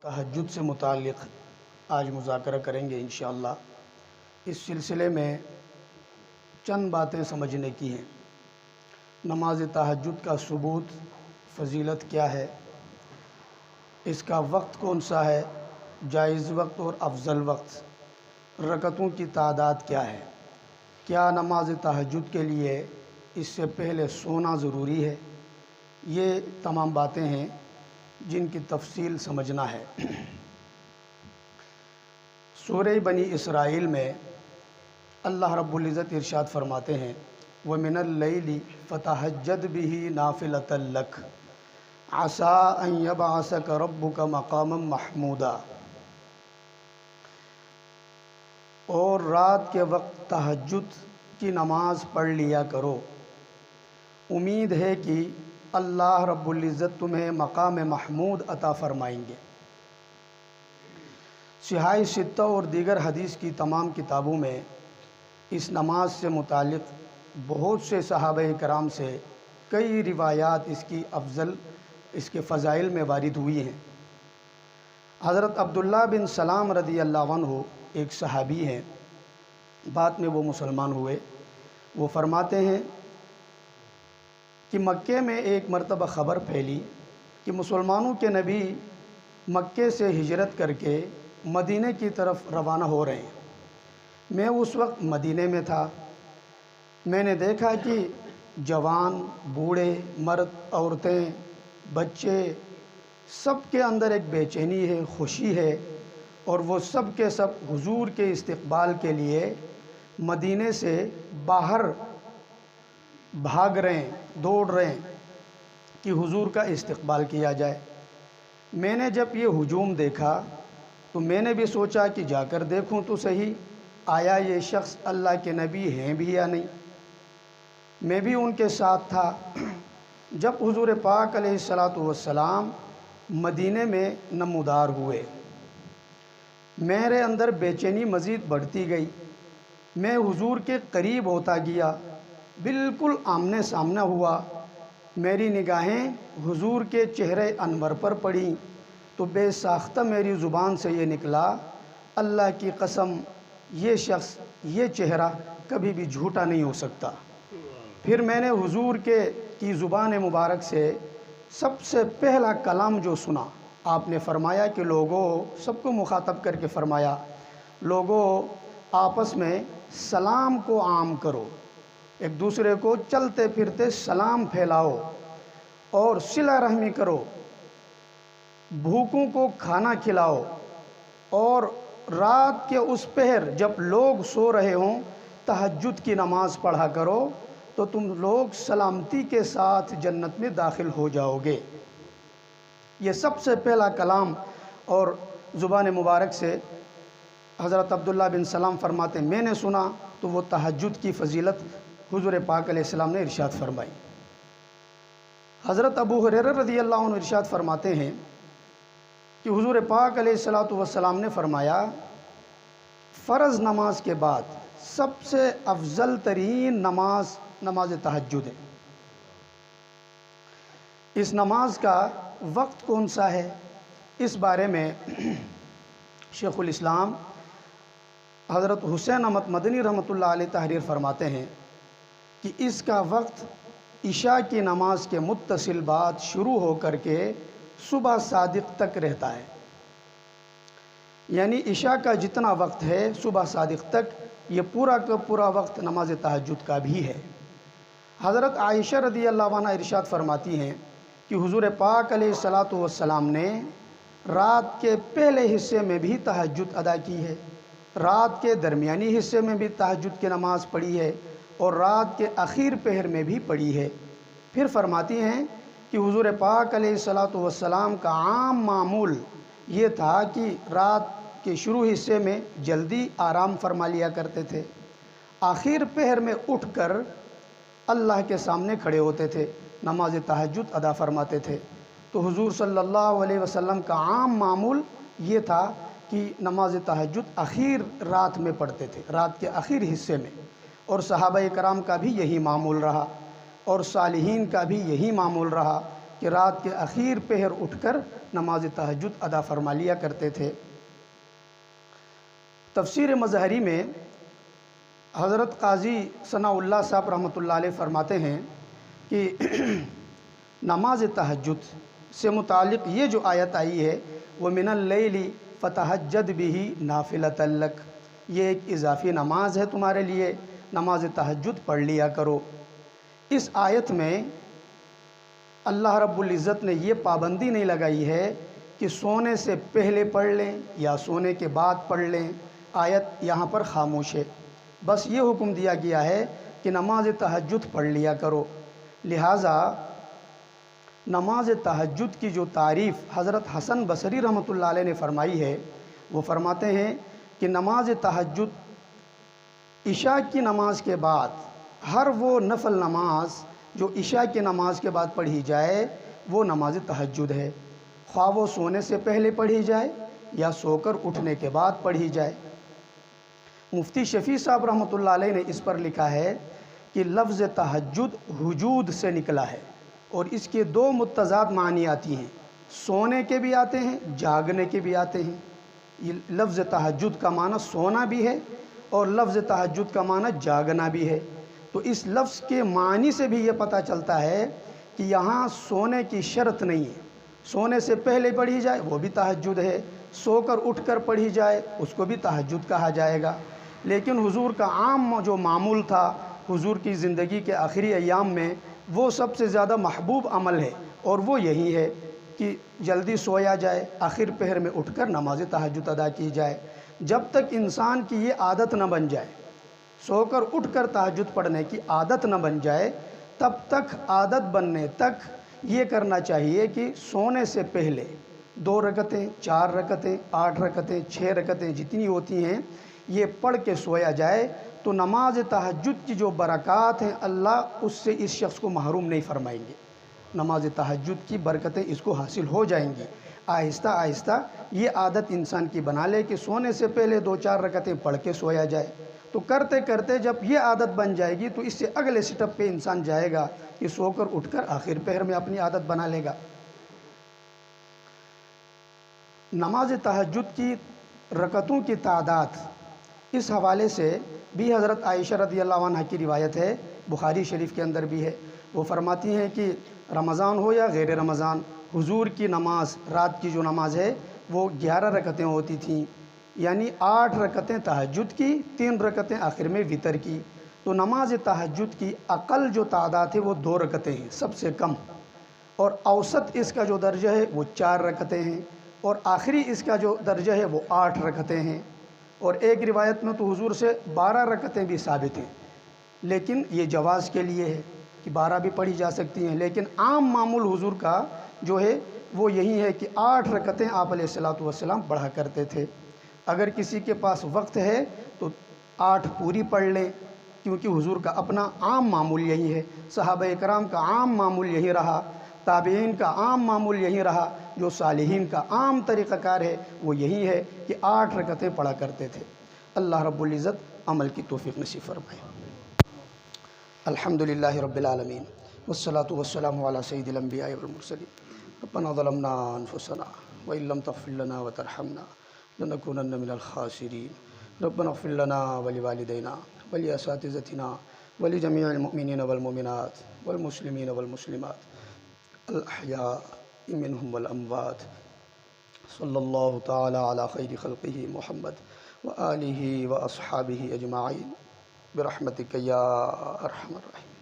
تہجد سے متعلق آج مذاکرہ کریں گے انشاءاللہ۔ اس سلسلے میں چند باتیں سمجھنے کی ہیں۔ نماز تہجد کا ثبوت، فضیلت کیا ہے، اس کا وقت کون سا ہے، جائز وقت اور افضل وقت، رکعتوں کی تعداد کیا ہے، کیا نماز تہجد کے لیے اس سے پہلے سونا ضروری ہے، یہ تمام باتیں ہیں جن کی تفصیل سمجھنا ہے۔ سورہ بنی اسرائیل میں اللہ رب العزت ارشاد فرماتے ہیں وَمِنَ اللَّيْلِ فَتَہَجَّدْ بِهِ نَافِلَةً لَكَ عَسَىٰ أَن يَبْعَثَكَ رَبُّكَ مَقَامًا مَحْمُودًا۔ اور رات کے وقت تہجد کی نماز پڑھ لیا کرو، امید ہے کہ اللہ رب العزت تمہیں مقام محمود عطا فرمائیں گے۔ صحاح ستہ اور دیگر حدیث کی تمام کتابوں میں اس نماز سے متعلق بہت سے صحابہ کرام سے کئی روایات اس کے فضائل میں وارد ہوئی ہیں۔ حضرت عبداللہ بن سلام رضی اللہ عنہ ایک صحابی ہیں، بعد میں وہ مسلمان ہوئے۔ وہ فرماتے ہیں کہ مکے میں ایک مرتبہ خبر پھیلی کہ مسلمانوں کے نبی مکے سے ہجرت کر کے مدینہ کی طرف روانہ ہو رہے ہیں۔ میں اس وقت مدینہ میں تھا۔ میں نے دیکھا کہ جوان، بوڑھے، مرد، عورتیں، بچے، سب کے اندر ایک بے چینی ہے، خوشی ہے، اور وہ سب کے سب حضور کے استقبال کے لیے مدینہ سے باہر بھاگ رہے ہیں، دوڑ رہے ہیں کہ حضور کا استقبال کیا جائے۔ میں نے جب یہ ہجوم دیکھا تو میں نے بھی سوچا کہ جا کر دیکھوں تو صحیح، آیا یہ شخص اللہ کے نبی ہیں بھی یا نہیں۔ میں بھی ان کے ساتھ تھا۔ جب حضور پاک علیہ الصلاۃ والسلام مدینہ میں نمودار ہوئے، میرے اندر بے چینی مزید بڑھتی گئی۔ میں حضور کے قریب ہوتا گیا، بالکل آمنے سامنے ہوا۔ میری نگاہیں حضور کے چہرے انور پر پڑیں تو بے ساختہ میری زبان سے یہ نکلا، اللہ کی قسم یہ شخص، یہ چہرہ کبھی بھی جھوٹا نہیں ہو سکتا۔ پھر میں نے حضور کی زبان مبارک سے سب سے پہلا کلام جو سنا، آپ نے فرمایا کہ لوگوں، سب کو مخاطب کر کے فرمایا، لوگوں آپس میں سلام کو عام کرو، ایک دوسرے کو چلتے پھرتے سلام پھیلاؤ اور صلہ رحمی کرو، بھوکوں کو کھانا کھلاؤ، اور رات کے اس پہر جب لوگ سو رہے ہوں تہجد کی نماز پڑھا کرو تو تم لوگ سلامتی کے ساتھ جنت میں داخل ہو جاؤ گے۔ یہ سب سے پہلا کلام، اور زبان مبارک سے حضرت عبداللہ بن سلام فرماتے میں نے سنا تو وہ تہجد کی فضیلت حضور پاک علیہ السلام نے ارشاد فرمائی۔ حضرت ابو ہریرہ رضی اللہ عنہ ارشاد فرماتے ہیں کہ حضور پاک علیہ الصلاۃ والسلام نے فرمایا، فرض نماز کے بعد سب سے افضل ترین نماز تہجد ہے۔ اس نماز کا وقت کون سا ہے، اس بارے میں شیخ الاسلام حضرت حسین احمد مدنی رحمۃ اللہ علیہ تحریر فرماتے ہیں کہ اس کا وقت عشاء کی نماز کے متصل بعد شروع ہو کر کے صبح صادق تک رہتا ہے۔ یعنی عشاء کا جتنا وقت ہے صبح صادق تک، یہ پورا کا پورا وقت نماز تہجد کا بھی ہے۔ حضرت عائشہ رضی اللہ عنہا ارشاد فرماتی ہیں کہ حضور پاک علیہ الصلاۃ والسلام نے رات کے پہلے حصے میں بھی تہجد ادا کی ہے، رات کے درمیانی حصے میں بھی تہجد کی نماز پڑھی ہے، اور رات کے اخیر پہر میں بھی پڑھی ہے۔ پھر فرماتی ہیں کہ حضور پاک علیہ الصلاۃ والسلام کا عام معمول یہ تھا کہ رات کے شروع حصے میں جلدی آرام فرما لیا کرتے تھے، آخر پہر میں اٹھ کر اللہ کے سامنے کھڑے ہوتے تھے، نماز تہجد ادا فرماتے تھے۔ تو حضور صلی اللہ علیہ وسلم کا عام معمول یہ تھا کہ نماز تہجد اخیر رات میں پڑھتے تھے، رات کے اخیر حصے میں، اور صحابہ کرام کا بھی یہی معمول رہا، اور صالحین کا بھی یہی معمول رہا کہ رات کے اخیر پہر اٹھ کر نماز تہجد ادا فرما لیا کرتے تھے۔ تفسیر مظہری میں حضرت قاضی ثناء اللہ صاحب رحمۃ اللہ علیہ فرماتے ہیں کہ نماز تہجد سے متعلق یہ جو آیت آئی ہے وہ من اللیل فتہجد بہ نافلۃ لک، یہ ایک اضافی نماز ہے تمہارے لیے، نماز تہجد پڑھ لیا کرو۔ اس آیت میں اللہ رب العزت نے یہ پابندی نہیں لگائی ہے کہ سونے سے پہلے پڑھ لیں یا سونے کے بعد پڑھ لیں، آیت یہاں پر خاموش ہے، بس یہ حکم دیا گیا ہے کہ نماز تہجد پڑھ لیا کرو۔ لہٰذا نماز تہجد کی جو تعریف حضرت حسن بصری رحمۃ اللہ علیہ نے فرمائی ہے، وہ فرماتے ہیں کہ نماز تہجد عشاء کی نماز کے بعد ہر وہ نفل نماز جو عشاء کی نماز کے بعد پڑھی جائے وہ نماز تہجد ہے، خواہ وہ سونے سے پہلے پڑھی جائے یا سو کر اٹھنے کے بعد پڑھی جائے۔ مفتی شفیع صاحب رحمۃ اللہ علیہ نے اس پر لکھا ہے کہ لفظ تہجد ہجود سے نکلا ہے اور اس کے دو متضاد معنی آتی ہیں، سونے کے بھی آتے ہیں، جاگنے کے بھی آتے ہیں۔ یہ لفظ تہجد کا معنی سونا بھی ہے اور لفظ تہجد کا معنی جاگنا بھی ہے۔ تو اس لفظ کے معنی سے بھی یہ پتہ چلتا ہے کہ یہاں سونے کی شرط نہیں ہے، سونے سے پہلے پڑھی جائے وہ بھی تہجد ہے، سو کر اٹھ کر پڑھی جائے اس کو بھی تہجد کہا جائے گا۔ لیکن حضور کا عام جو معمول تھا حضور کی زندگی کے آخری ایام میں، وہ سب سے زیادہ محبوب عمل ہے اور وہ یہی ہے کہ جلدی سویا جائے، آخر پہر میں اٹھ کر نماز تہجد ادا کی جائے۔ جب تک انسان کی یہ عادت نہ بن جائے، سو کر اٹھ کر تہجد پڑھنے کی عادت نہ بن جائے، تب تک عادت بننے تک یہ کرنا چاہیے کہ سونے سے پہلے 2 رکعتیں، 4 رکعتیں، 8 رکعتیں، 6 رکعتیں جتنی ہوتی ہیں یہ پڑھ کے سویا جائے، تو نماز تہجد کی جو برکات ہیں اللہ اس سے اس شخص کو محروم نہیں فرمائیں گے، نماز تہجد کی برکتیں اس کو حاصل ہو جائیں گی۔ آہستہ آہستہ یہ عادت انسان کی بنا لے کہ سونے سے پہلے 2-4 رکعتیں پڑھ کے سویا جائے، تو کرتے کرتے جب یہ عادت بن جائے گی تو اس سے اگلے سٹپ پہ انسان جائے گا کہ سو کر اٹھ کر آخر پہر میں اپنی عادت بنا لے گا۔ نماز تہجد کی رکعتوں کی تعداد، اس حوالے سے بھی حضرت عائشہ رضی اللہ عنہ کی روایت ہے، بخاری شریف کے اندر بھی ہے، وہ فرماتی ہیں کہ رمضان ہو یا غیر رمضان، حضور کی نماز، رات کی جو نماز ہے وہ 11 رکعتیں ہوتی تھیں، یعنی 8 رکعتیں تہجد کی، 3 رکعتیں آخر میں وتر کی۔ تو نماز تہجد کی اقل جو تعداد ہے وہ 2 رکعتیں ہیں سب سے کم، اور اوسط اس کا جو درجہ ہے وہ 4 رکعتیں ہیں، اور آخری اس کا جو درجہ ہے وہ 8 رکعتیں ہیں، اور ایک روایت میں تو حضور سے 12 رکعتیں بھی ثابت ہیں، لیکن یہ جواز کے لیے ہے کہ 12 بھی پڑھی جا سکتی ہیں، لیکن عام معمول حضور کا جو ہے وہ یہی ہے کہ 8 رکعتیں آپ علیہ الصلوۃ والسلام پڑھا کرتے تھے۔ اگر کسی کے پاس وقت ہے تو 8 پوری پڑھ لیں، کیونکہ حضور کا اپنا عام معمول یہی ہے، صحابہ کرام کا عام معمول یہی رہا، تابعین کا عام معمول یہی رہا، جو صالحین کا عام طریقہ کار ہے وہ یہی ہے کہ 8 رکعتیں پڑھا کرتے تھے۔ اللہ رب العزت عمل کی توفیق نصیب فرمائے۔ الحمدللہ رب العالمین والصلاة والسلام علی سید الانبیاء والمرسلین۔ ربنا ظلمنا انفسنا وان لم تغفر لنا وترحمنا لنكونن من الخاسرین۔ ربنا اغفر لنا ولوالدینا ولاساتذتنا ولجميع المؤمنین والمؤمنات والمسلمین والمسلمات الاحیاء منهم والاموات۔ صلی اللہ تعالی علی خیر خلقہ محمد وآلہ واصحابہ اجمعین برحمتک یا ارحم الراحمین۔